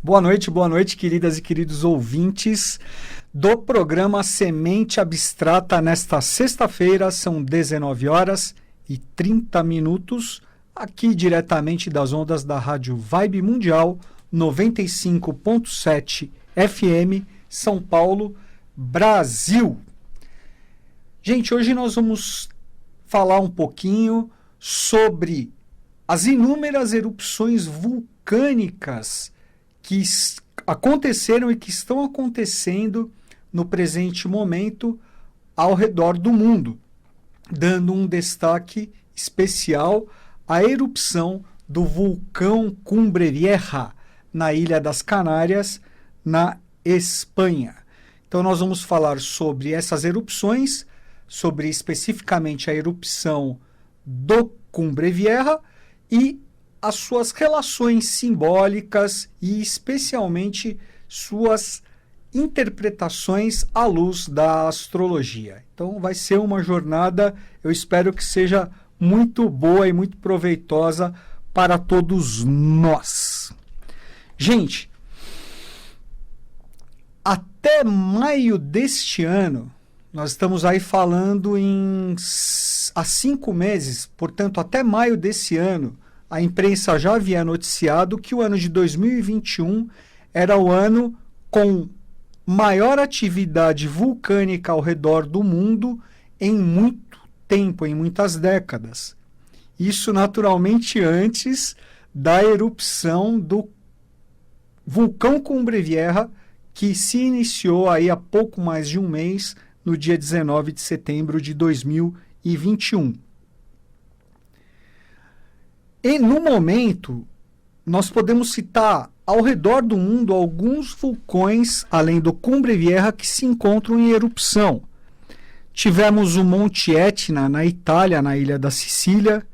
boa noite, queridas e queridos ouvintes do programa Semente Abstrata. Nesta sexta-feira, são 19 horas e 30 minutos, aqui diretamente das ondas da Rádio Vibe Mundial, 95.7 FM, São Paulo, Brasil. Gente, hoje nós vamos falar um pouquinho sobre as inúmeras erupções vulcânicas que aconteceram e que estão acontecendo no presente momento ao redor do mundo, dando um destaque especial à erupção do vulcão Cumbre Vieja, na Ilha das Canárias, na Espanha. Então nós vamos falar sobre essas erupções, sobre especificamente a erupção do Cumbre Vieja e as suas relações simbólicas e especialmente suas interpretações à luz da astrologia. Então vai ser uma jornada, eu espero que seja muito boa e muito proveitosa para todos nós. Gente, até maio deste ano, nós estamos aí falando há 5 meses, portanto, até maio desse ano, a imprensa já havia noticiado que o ano de 2021 era o ano com maior atividade vulcânica ao redor do mundo em muito tempo, em muitas décadas. Isso naturalmente antes da erupção do vulcão Cumbre Vieja, que se iniciou aí há pouco mais de um mês, no dia 19 de setembro de 2021. E no momento, nós podemos citar ao redor do mundo alguns vulcões, além do Cumbre Vieja, que se encontram em erupção. Tivemos o Monte Etna, na Itália, na ilha da Sicília,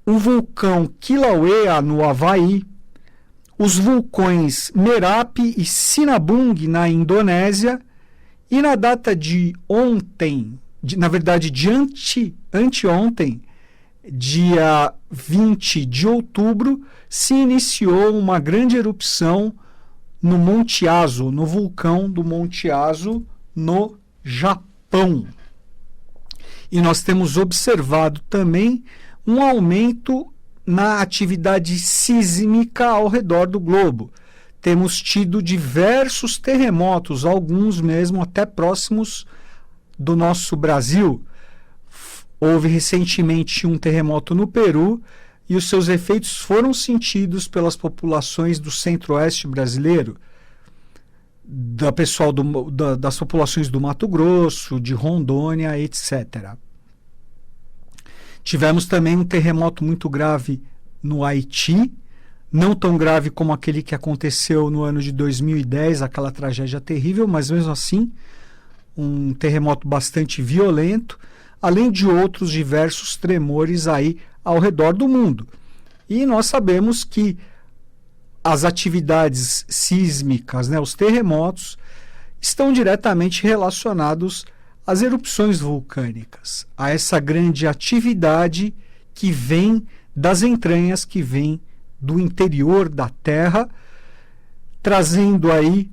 o vulcão Kilauea, no Havaí, os vulcões Merapi e Sinabung, na Indonésia, e na data de ontem, de anteontem, dia 20 de outubro, se iniciou uma grande erupção no Monte Aso, no vulcão do Monte Aso, no Japão. E nós temos observado também um aumento na atividade sísmica ao redor do globo. Temos tido diversos terremotos, alguns mesmo até próximos do nosso Brasil. Houve recentemente um terremoto no Peru e os seus efeitos foram sentidos pelas populações do centro-oeste brasileiro, das populações do Mato Grosso, de Rondônia, etc. Tivemos também um terremoto muito grave no Haiti, não tão grave como aquele que aconteceu no ano de 2010, aquela tragédia terrível, mas mesmo assim um terremoto bastante violento, além de outros diversos tremores aí ao redor do mundo. E nós sabemos que as atividades sísmicas, os terremotos, estão diretamente relacionados às erupções vulcânicas, a essa grande atividade que vem das entranhas, que vem do interior da Terra, trazendo aí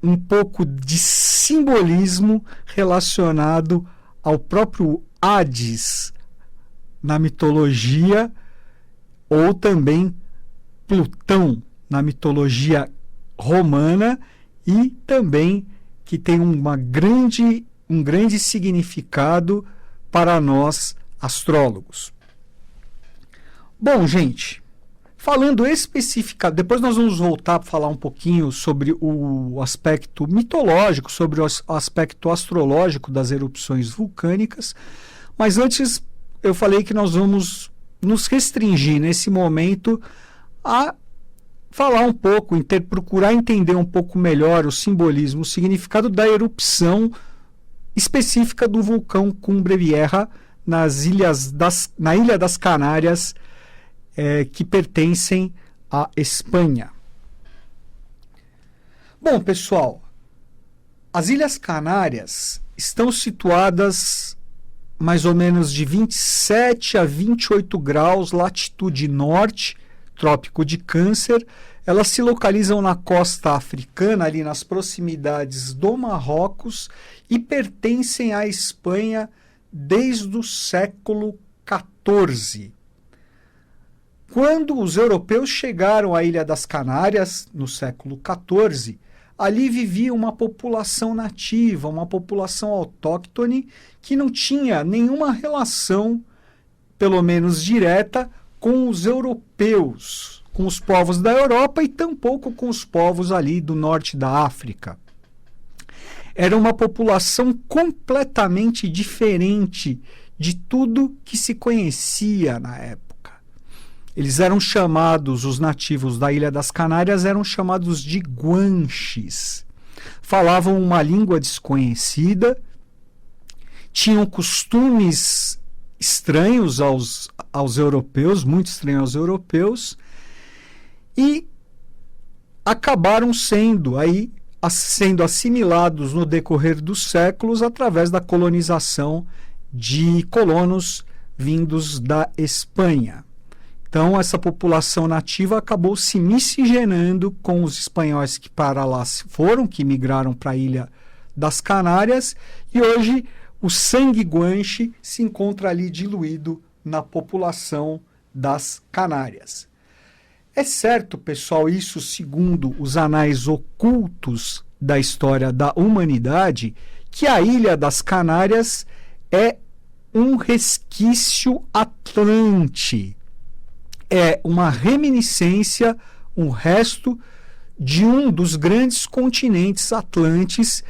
um pouco de simbolismo relacionado ao próprio Hades na mitologia, ou também Plutão na mitologia romana, e também que tem um grande significado para nós astrólogos. Bom, gente, falando especificamente, depois nós vamos voltar para falar um pouquinho sobre o aspecto mitológico, sobre o aspecto astrológico das erupções vulcânicas, mas antes eu falei que nós vamos nos restringir nesse momento a falar um pouco, procurar entender um pouco melhor o simbolismo, o significado da erupção específica do vulcão Cumbre Vieja na Ilha das Canárias, que pertencem à Espanha. Bom, pessoal, as Ilhas Canárias estão situadas mais ou menos de 27 a 28 graus latitude norte, Trópico de Câncer. Elas se localizam na costa africana, ali nas proximidades do Marrocos, e pertencem à Espanha desde o século XIV. Quando os europeus chegaram à Ilha das Canárias, no século XIV, ali vivia uma população nativa, uma população autóctone, que não tinha nenhuma relação, pelo menos direta, com os europeus, com os povos da Europa e tampouco com os povos ali do norte da África. Era uma população completamente diferente de tudo que se conhecia na época. Eles eram chamados, os nativos da Ilha das Canárias eram chamados de guanches. Falavam uma língua desconhecida, tinham costumes estranhos aos europeus, muito estranhos aos europeus, e acabaram sendo assimilados no decorrer dos séculos através da colonização de colonos vindos da Espanha. Então, essa população nativa acabou se miscigenando com os espanhóis que para lá foram, que migraram para a Ilha das Canárias, e hoje o sangue guanche se encontra ali diluído na população das Canárias. É certo, pessoal, isso segundo os anais ocultos da história da humanidade, que a Ilha das Canárias é um resquício atlante. É uma reminiscência, um resto de um dos grandes continentes atlantes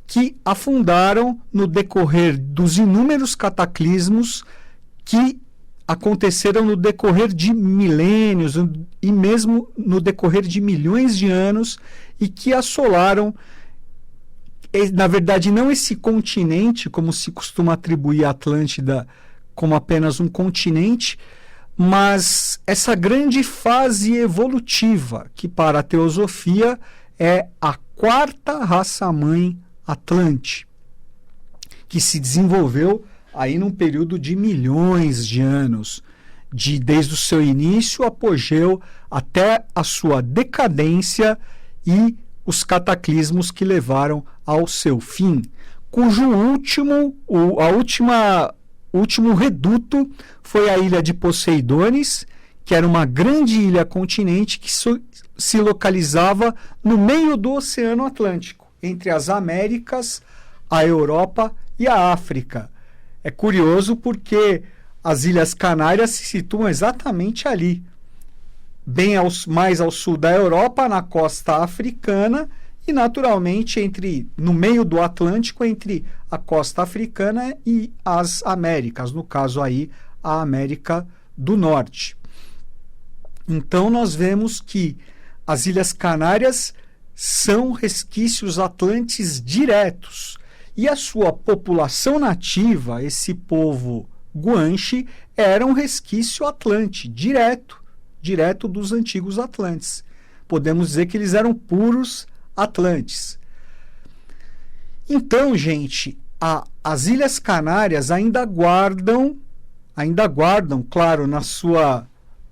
que afundaram no decorrer dos inúmeros cataclismos que aconteceram no decorrer de milênios e mesmo no decorrer de milhões de anos e que assolaram, na verdade, não esse continente, como se costuma atribuir a Atlântida como apenas um continente, mas essa grande fase evolutiva, que para a teosofia é a quarta raça-mãe Atlante, que se desenvolveu aí num período de milhões de anos, desde o seu início, apogeu, até a sua decadência e os cataclismos que levaram ao seu fim, cujo último reduto foi a ilha de Poseidones, que era uma grande ilha-continente que se localizava no meio do Oceano Atlântico, entre as Américas, a Europa e a África. É curioso porque as Ilhas Canárias se situam exatamente ali, mais ao sul da Europa, na costa africana, e naturalmente no meio do Atlântico, entre a costa africana e as Américas, no caso aí a América do Norte. Então nós vemos que as Ilhas Canárias são resquícios atlantes diretos, e a sua população nativa, esse povo guanche, era um resquício atlante direto dos antigos atlantes. Podemos dizer que eles eram puros atlantes. Então, gente, as Ilhas Canárias ainda guardam, claro, na sua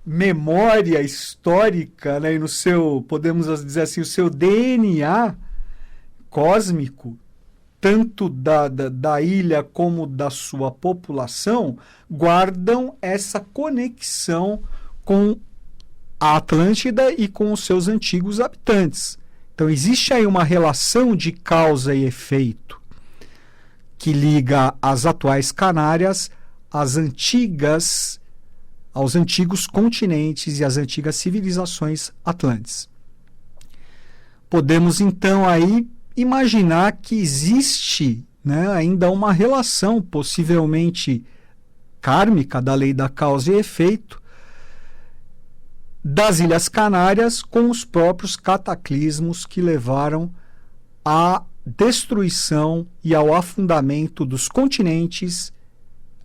memória histórica, né, e no seu, podemos dizer assim, o seu DNA cósmico, tanto da ilha como da sua população, guardam essa conexão com a Atlântida e com os seus antigos habitantes. Então, existe aí uma relação de causa e efeito que liga as atuais Canárias aos antigos continentes e às antigas civilizações atlantes. Podemos, então, aí imaginar que existe, né, ainda uma relação possivelmente kármica da lei da causa e efeito das Ilhas Canárias com os próprios cataclismos que levaram à destruição e ao afundamento dos continentes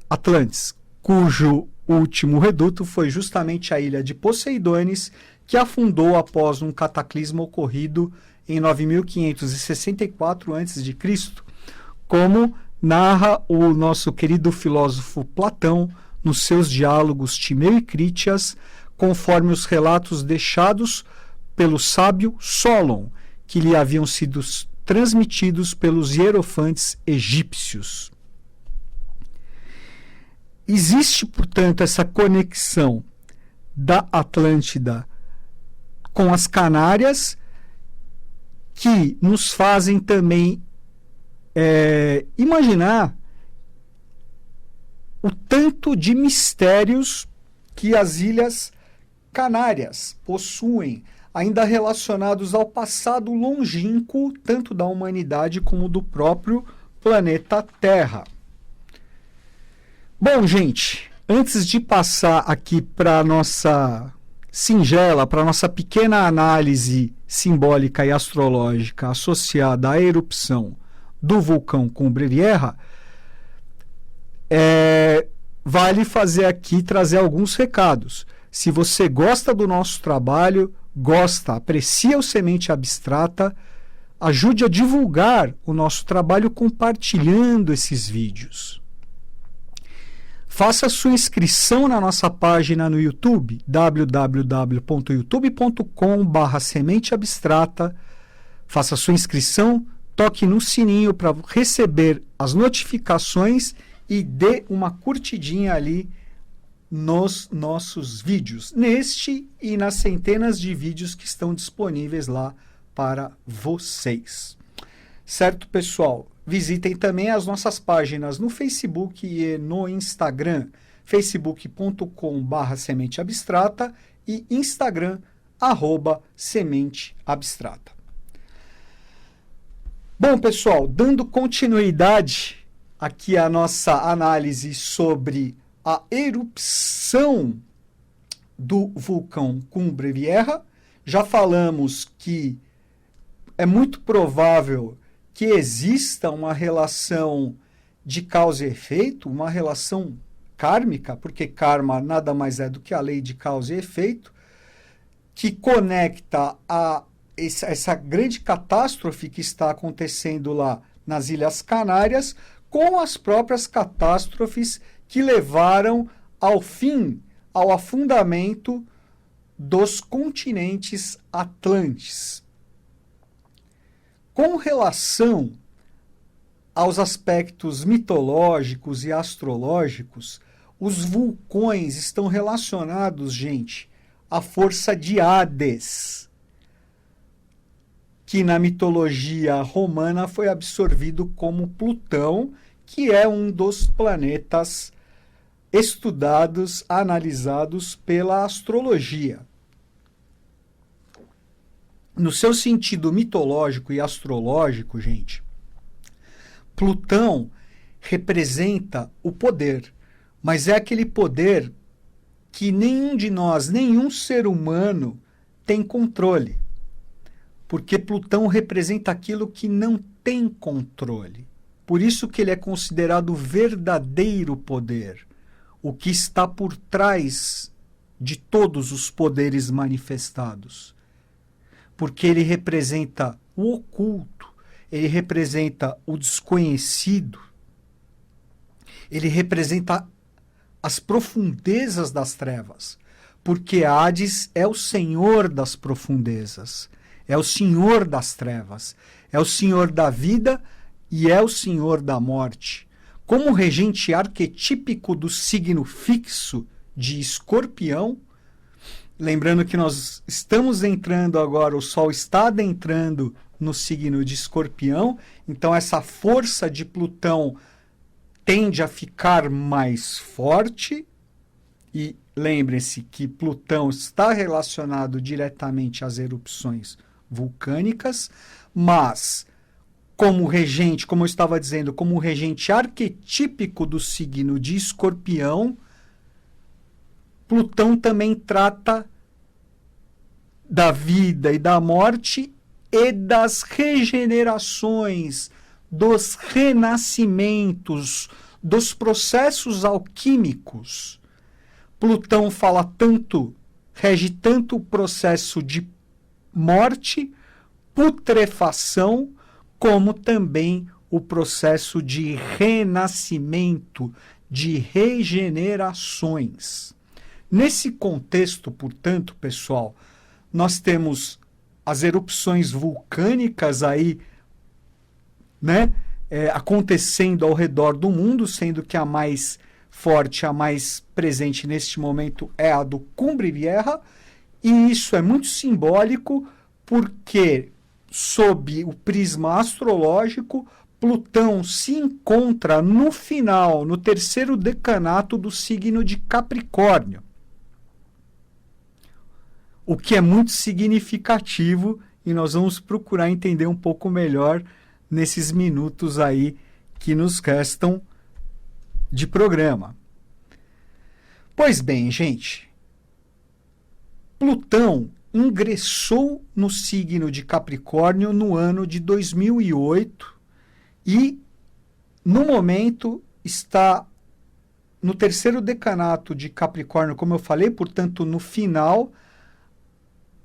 atlantes, cujo último reduto foi justamente a ilha de Poseidones, que afundou após um cataclismo ocorrido em 9564 a.C., como narra o nosso querido filósofo Platão nos seus diálogos Timeu e Crítias, conforme os relatos deixados pelo sábio Solon, que lhe haviam sido transmitidos pelos hierofantes egípcios. Existe, portanto, essa conexão da Atlântida com as Canárias, que nos fazem também imaginar o tanto de mistérios que as Ilhas Canárias possuem, ainda relacionados ao passado longínquo, tanto da humanidade como do próprio planeta Terra. Bom, gente, antes de passar aqui para a nossa singela, para a nossa pequena análise simbólica e astrológica associada à erupção do vulcão Cumbre Vieja, vale fazer aqui, trazer alguns recados. Se você gosta do nosso trabalho, aprecia o Semente Abstrata, ajude a divulgar o nosso trabalho compartilhando esses vídeos. Faça sua inscrição na nossa página no YouTube, www.youtube.com/sementeabstrata. Faça sua inscrição, toque no sininho para receber as notificações e dê uma curtidinha ali nos nossos vídeos, neste e nas centenas de vídeos que estão disponíveis lá para vocês. Certo, pessoal? Visitem também as nossas páginas no Facebook e no Instagram, facebook.com/sementeabstrata e Instagram, @sementeabstrata. Bom, pessoal, dando continuidade aqui à nossa análise sobre a erupção do vulcão Cumbre Vieja, já falamos que é muito provável que exista uma relação de causa e efeito, uma relação kármica, porque karma nada mais é do que a lei de causa e efeito, que conecta essa grande catástrofe que está acontecendo lá nas Ilhas Canárias com as próprias catástrofes que levaram ao fim, ao afundamento dos continentes atlantes. Com relação aos aspectos mitológicos e astrológicos, os vulcões estão relacionados, gente, à força de Hades, que na mitologia romana foi absorvido como Plutão, que é um dos planetas estudados, analisados pela astrologia. No seu sentido mitológico e astrológico, gente, Plutão representa o poder, mas é aquele poder que nenhum de nós, nenhum ser humano tem controle. Porque Plutão representa aquilo que não tem controle. Por isso que ele é considerado o verdadeiro poder, o que está por trás de todos os poderes manifestados. Porque ele representa o oculto, ele representa o desconhecido, ele representa as profundezas das trevas, porque Hades é o senhor das profundezas, é o senhor das trevas, é o senhor da vida e é o senhor da morte. Como regente arquetípico do signo fixo de Escorpião, lembrando que nós estamos entrando agora, o Sol está adentrando no signo de Escorpião, então essa força de Plutão tende a ficar mais forte, e lembrem-se que Plutão está relacionado diretamente às erupções vulcânicas, mas como regente, como eu estava dizendo, como regente arquetípico do signo de Escorpião, Plutão também trata da vida e da morte e das regenerações, dos renascimentos, dos processos alquímicos. Plutão rege tanto o processo de morte, putrefação, como também o processo de renascimento, de regenerações. Nesse contexto, portanto, pessoal, nós temos as erupções vulcânicas aí, né, acontecendo ao redor do mundo, sendo que a mais forte, a mais presente neste momento é a do Cumbre Vieja, e isso é muito simbólico porque, sob o prisma astrológico, Plutão se encontra no final, no terceiro decanato do signo de Capricórnio, o que é muito significativo e nós vamos procurar entender um pouco melhor nesses minutos aí que nos restam de programa. Pois bem, gente, Plutão ingressou no signo de Capricórnio no ano de 2008 e, no momento, está no terceiro decanato de Capricórnio, como eu falei, portanto, no final,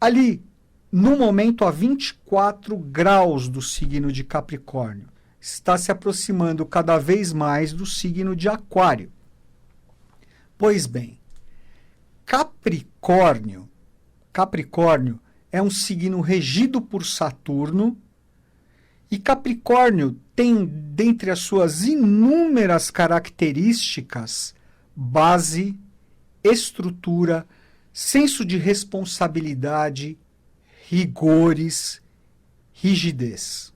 ali, no momento, a 24 graus do signo de Capricórnio. Está se aproximando cada vez mais do signo de Aquário. Pois bem, Capricórnio é um signo regido por Saturno, e Capricórnio tem, dentre as suas inúmeras características, base, estrutura, senso de responsabilidade, rigores, rigidez.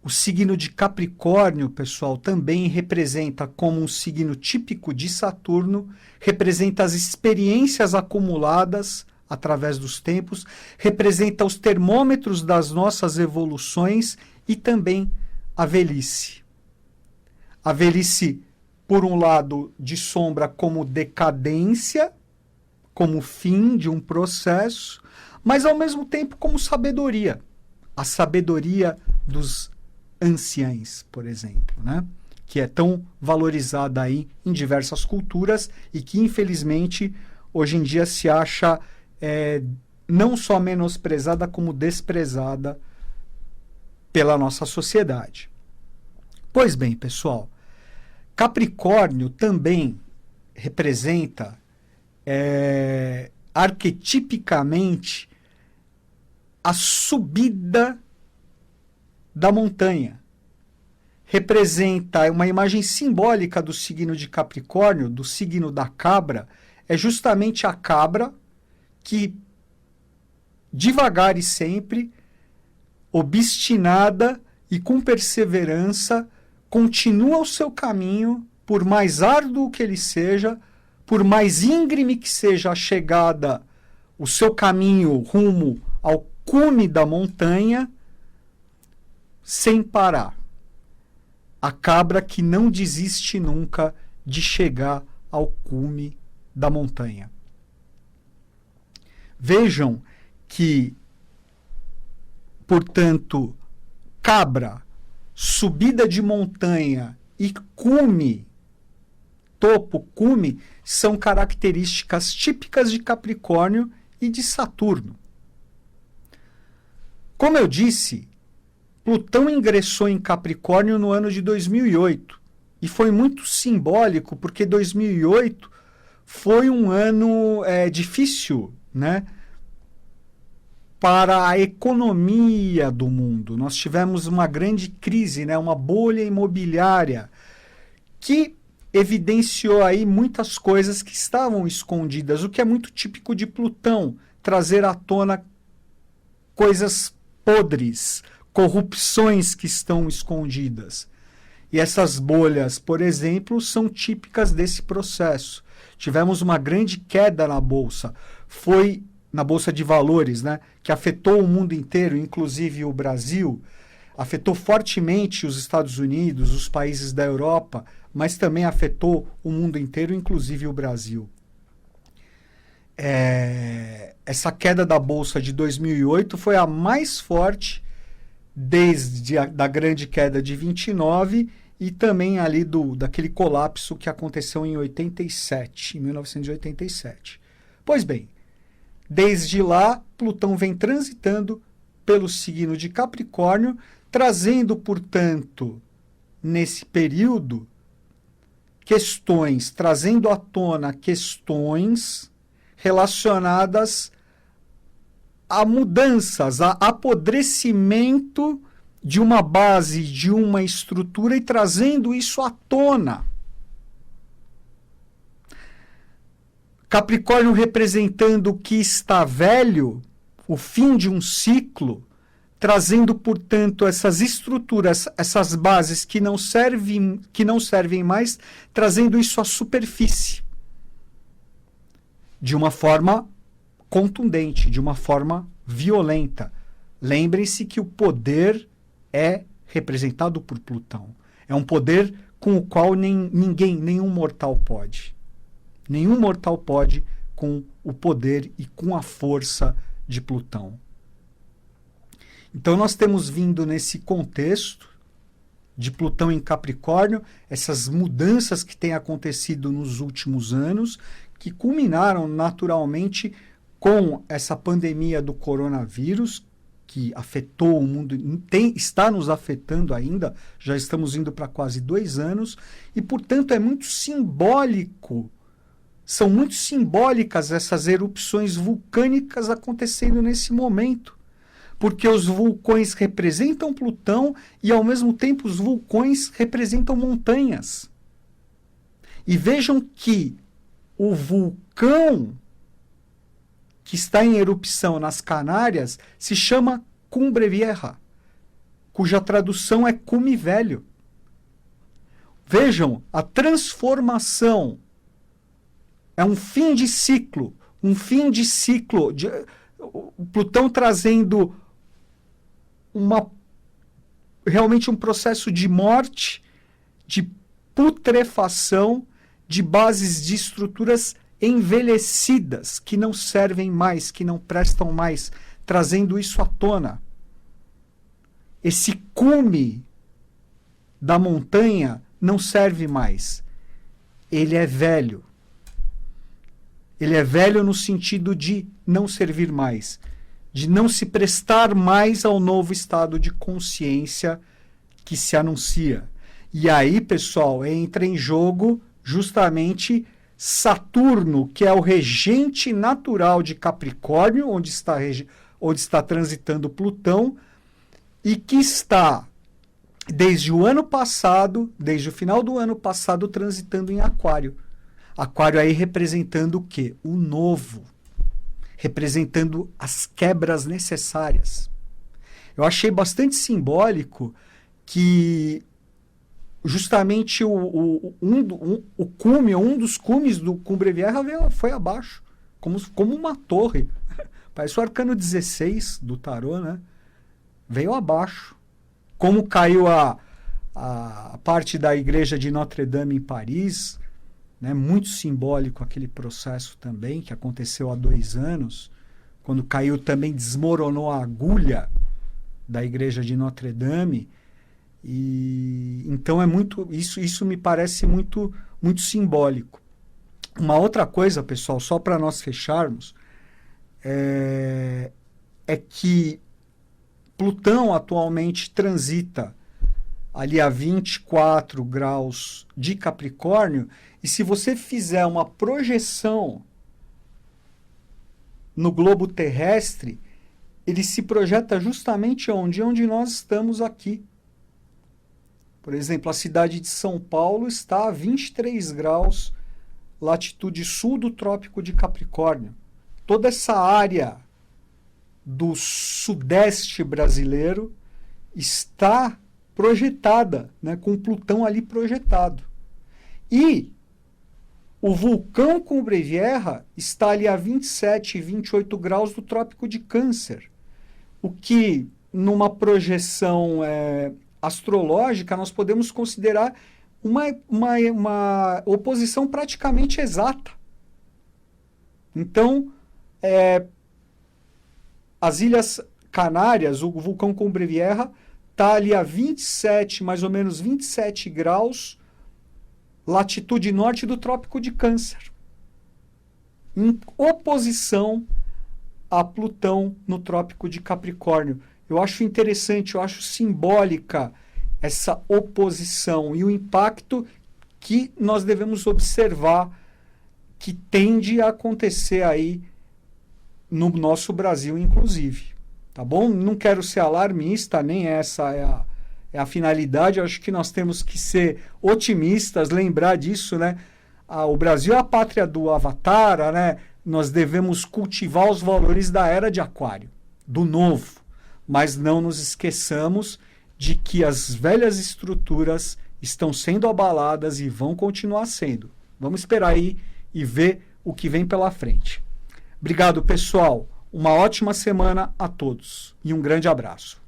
O signo de Capricórnio, pessoal, também representa como um signo típico de Saturno, representa as experiências acumuladas através dos tempos, representa os termômetros das nossas evoluções e também a velhice. A velhice, por um lado, de sombra como decadência, como fim de um processo, mas ao mesmo tempo como sabedoria. A sabedoria dos anciães, por exemplo, né? Que é tão valorizada aí em diversas culturas e que, infelizmente, hoje em dia se acha não só menosprezada, como desprezada pela nossa sociedade. Pois bem, pessoal, Capricórnio também representa arquetipicamente a subida da montanha. Representa uma imagem simbólica do signo de Capricórnio, do signo da cabra, é justamente a cabra que, devagar e sempre, obstinada e com perseverança, continua o seu caminho, por mais árduo que ele seja, por mais íngreme que seja a chegada, o seu caminho rumo ao cume da montanha, sem parar. A cabra que não desiste nunca de chegar ao cume da montanha. Vejam que, portanto, cabra, subida de montanha e cume, topo, cume, são características típicas de Capricórnio e de Saturno. Como eu disse, Plutão ingressou em Capricórnio no ano de 2008 e foi muito simbólico porque 2008 foi um ano difícil, né, para a economia do mundo. Nós tivemos uma grande crise, né, uma bolha imobiliária que evidenciou aí muitas coisas que estavam escondidas, o que é muito típico de Plutão, trazer à tona coisas podres, corrupções que estão escondidas. E essas bolhas, por exemplo, são típicas desse processo. Tivemos uma grande queda na Bolsa, foi na Bolsa de Valores, né, que afetou o mundo inteiro, inclusive o Brasil, afetou fortemente os Estados Unidos, os países da Europa, mas também afetou o mundo inteiro, inclusive o Brasil. Essa queda da Bolsa de 2008 foi a mais forte desde da grande queda de 29 e também ali daquele colapso que aconteceu em 1987. Pois bem, desde lá, Plutão vem transitando pelo signo de Capricórnio, trazendo, portanto, nesse período, questões, trazendo à tona questões relacionadas a mudanças, a apodrecimento de uma base, de uma estrutura e trazendo isso à tona. Capricórnio representando o que está velho, o fim de um ciclo, trazendo, portanto, essas estruturas, essas bases que não servem mais, trazendo isso à superfície. De uma forma contundente, de uma forma violenta. Lembrem-se que o poder é representado por Plutão. É um poder com o qual nenhum mortal pode. Nenhum mortal pode com o poder e com a força de Plutão. Então nós temos vindo nesse contexto de Plutão em Capricórnio, essas mudanças que têm acontecido nos últimos anos, que culminaram naturalmente com essa pandemia do coronavírus, que afetou o mundo, está nos afetando ainda, já estamos indo para quase 2 anos, e portanto é muito simbólico, são muito simbólicas essas erupções vulcânicas acontecendo nesse momento. Porque os vulcões representam Plutão e, ao mesmo tempo, os vulcões representam montanhas. E vejam que o vulcão que está em erupção nas Canárias se chama Cumbre Vieja, cuja tradução é cume velho. Vejam, a transformação é um fim de ciclo, o Plutão trazendo realmente um processo de morte, de putrefação, de bases de estruturas envelhecidas, que não servem mais, que não prestam mais, trazendo isso à tona. Esse cume da montanha não serve mais. Ele é velho. Ele é velho no sentido de não servir mais, de não se prestar mais ao novo estado de consciência que se anuncia. E aí, pessoal, entra em jogo justamente Saturno, que é o regente natural de Capricórnio, onde está transitando Plutão, e que está, desde o ano passado, desde o final do ano passado, transitando em Aquário. Aquário aí representando o quê? O novo. Representando as quebras necessárias. Eu achei bastante simbólico que justamente um dos cumes do Cumbre Vieja foi abaixo, como uma torre. Parece o arcano 16 do tarô, né? Veio abaixo. Como caiu a parte da igreja de Notre-Dame em Paris, né, muito simbólico aquele processo também, que aconteceu há 2 anos, quando caiu também, desmoronou a agulha da igreja de Notre-Dame. E então isso me parece muito simbólico. Uma outra coisa, pessoal, só para nós fecharmos, é que Plutão atualmente transita ali a 24 graus de Capricórnio, e se você fizer uma projeção no globo terrestre, ele se projeta justamente onde nós estamos aqui. Por exemplo, a cidade de São Paulo está a 23 graus, latitude sul do Trópico de Capricórnio. Toda essa área do sudeste brasileiro está projetada, né, com Plutão ali projetado. E o vulcão Cumbre Vieja está ali a 27, 28 graus do Trópico de Câncer. O que, numa projeção astrológica, nós podemos considerar uma oposição praticamente exata. Então, as Ilhas Canárias, o vulcão Cumbre Vieja, está ali a 27, mais ou menos 27 graus, latitude norte do Trópico de Câncer, em oposição a Plutão no Trópico de Capricórnio. Eu acho interessante, eu acho simbólica essa oposição e o impacto que nós devemos observar que tende a acontecer aí no nosso Brasil, inclusive. Tá bom? Não quero ser alarmista, nem essa é a finalidade. Eu acho que nós temos que ser otimistas, lembrar disso, né? O Brasil é a pátria do Avatar, né? Nós devemos cultivar os valores da era de Aquário, do novo, mas não nos esqueçamos de que as velhas estruturas estão sendo abaladas e vão continuar sendo. Vamos esperar aí e ver o que vem pela frente. Obrigado, pessoal. Uma ótima semana a todos e um grande abraço.